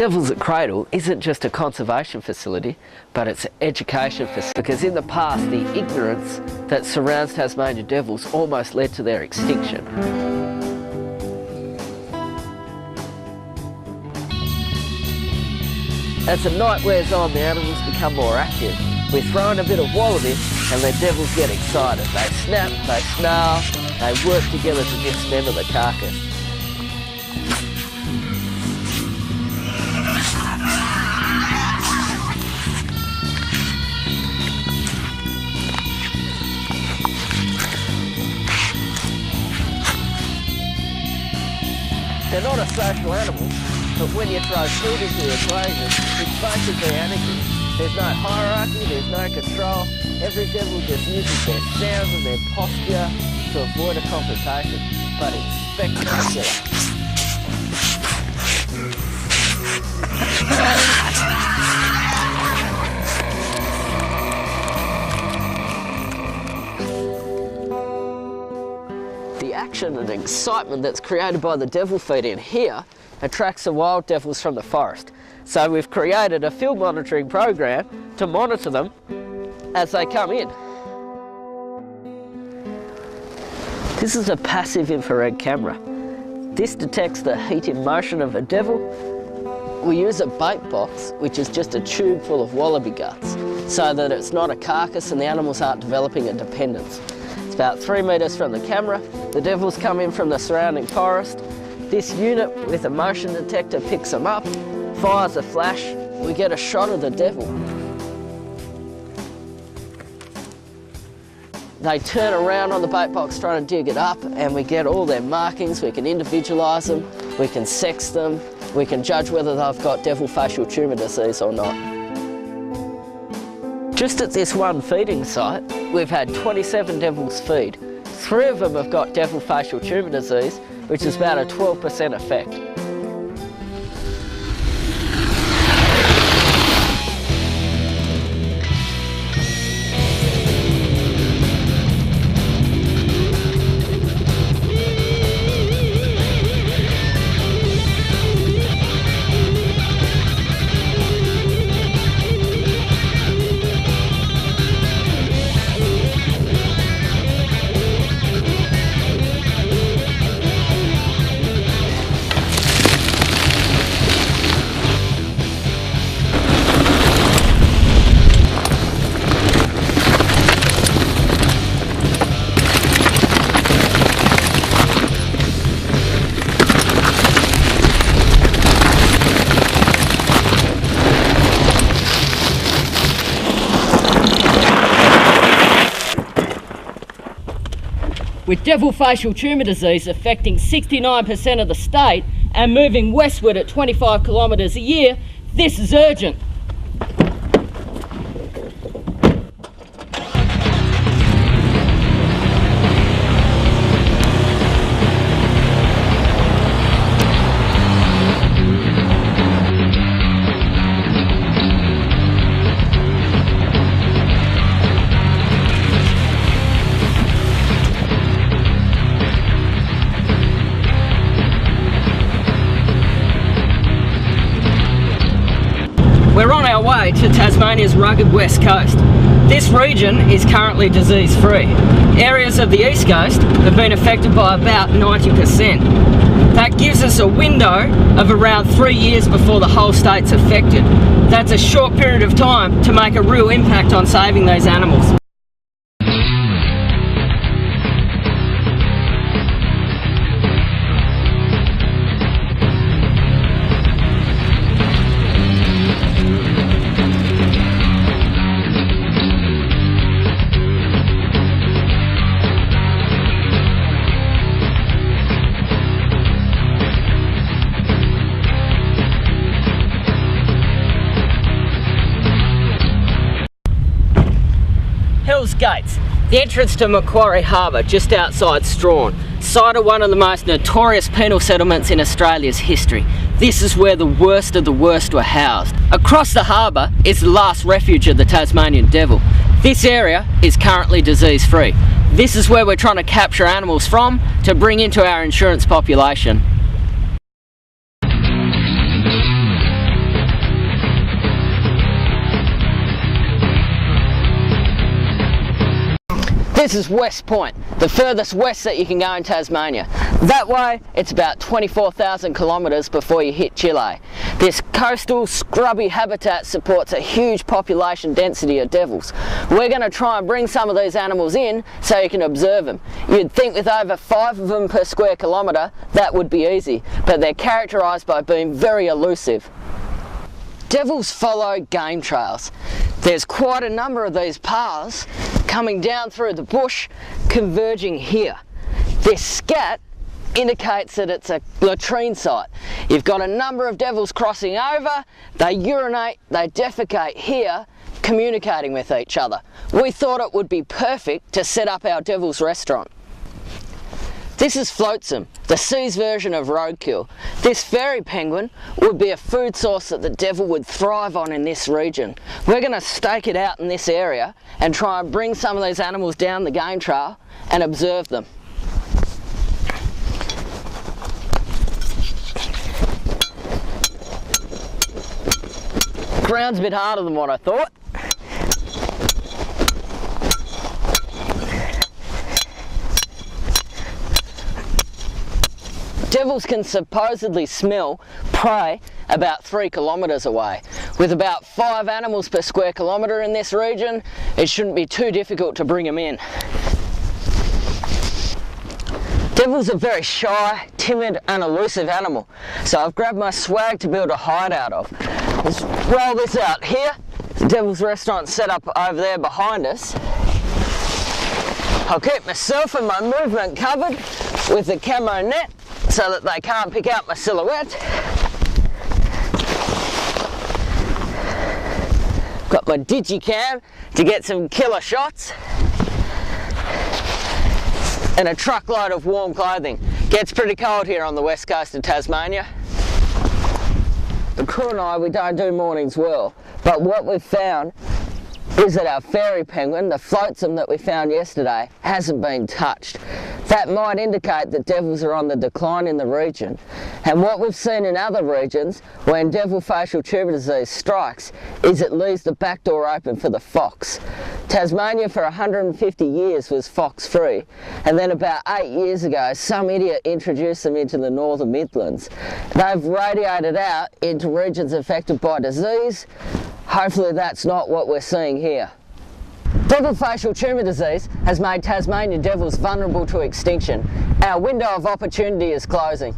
Devils at Cradle isn't just a conservation facility, but it's an education facility, because in the past the ignorance that surrounds Tasmanian devils almost led to their extinction. As the night wears on, the animals become more active. We throw in a bit of wallaby and the devils get excited. They snap, they snarl, they work together to dismember the carcass. They're not a social animal, but when you throw food into the equation, it's basically anarchy. There's no hierarchy, there's no control. Every devil just uses their sounds and their posture to avoid a confrontation, but it's spectacular. The action and excitement that's created by the devil feed in here attracts the wild devils from the forest. So we've created a field monitoring program to monitor them as they come in. This is a passive infrared camera. This detects the heat in motion of a devil. We use a bait box, which is just a tube full of wallaby guts, so that it's not a carcass and the animals aren't developing a dependence. It's about 3 metres from the camera. The devils come in from the surrounding forest. This unit with a motion detector picks them up, fires a flash, we get a shot of the devil. They turn around on the bait box trying to dig it up, and we get all their markings. We can individualise them, we can sex them, we can judge whether they've got Devil Facial Tumour Disease or not. Just at this one feeding site, we've had 27 devils feed. 3 of them have got Devil Facial Tumour Disease, which is about a 12% effect. With Devil Facial Tumour Disease affecting 69% of the state and moving westward at 25 kilometres a year, this is urgent. We're on our way to Tasmania's rugged west coast. This region is currently disease-free. Areas of the east coast have been affected by about 90%. That gives us a window of around 3 years before the whole state's affected. That's a short period of time to make a real impact on saving these animals. Gates, the entrance to Macquarie Harbour just outside Strawn, site of one of the most notorious penal settlements in Australia's history. This is where the worst of the worst were housed. Across the harbour is the last refuge of the Tasmanian devil. This area is currently disease free. This is where we're trying to capture animals from to bring into our insurance population. This is West Point, the furthest west that you can go in Tasmania. That way, it's about 24,000 kilometres before you hit Chile. This coastal, scrubby habitat supports a huge population density of devils. We're going to try and bring some of these animals in so you can observe them. You'd think with over 5 of them per square kilometre, that would be easy, but they're characterised by being very elusive. Devils follow game trails. There's quite a number of these paths coming down through the bush, converging here. This scat indicates that it's a latrine site. You've got a number of devils crossing over, they urinate, they defecate here, communicating with each other. We thought it would be perfect to set up our Devil's restaurant. This is Flotsam, the sea's version of roadkill. This fairy penguin would be a food source that the devil would thrive on in this region. We're going to stake it out in this area and try and bring some of these animals down the game trail and observe them. Ground's a bit harder than what I thought. Devils can supposedly smell prey about 3 kilometres away. With about 5 animals per square kilometre in this region, it shouldn't be too difficult to bring them in. Devils are very shy, timid and elusive animal, so I've grabbed my swag to build a hideout of. Let's roll this out here. The Devil's restaurant set up over there behind us. I'll keep myself and my movement covered with the camo net so that they can't pick out my silhouette. Got my digicam to get some killer shots. And a truckload of warm clothing. Gets pretty cold here on the west coast of Tasmania. The crew and I, we don't do mornings well, but what we've found is that our fairy penguin, the Flotsam that we found yesterday, hasn't been touched. That might indicate that devils are on the decline in the region. And what we've seen in other regions, when Devil Facial Tumour Disease strikes, is it leaves the back door open for the fox. Tasmania for 150 years was fox-free, and then about 8 years ago, some idiot introduced them into the northern Midlands. They've radiated out into regions affected by disease. Hopefully that's not what we're seeing here. Devil Facial Tumour Disease has made Tasmanian devils vulnerable to extinction. Our window of opportunity is closing.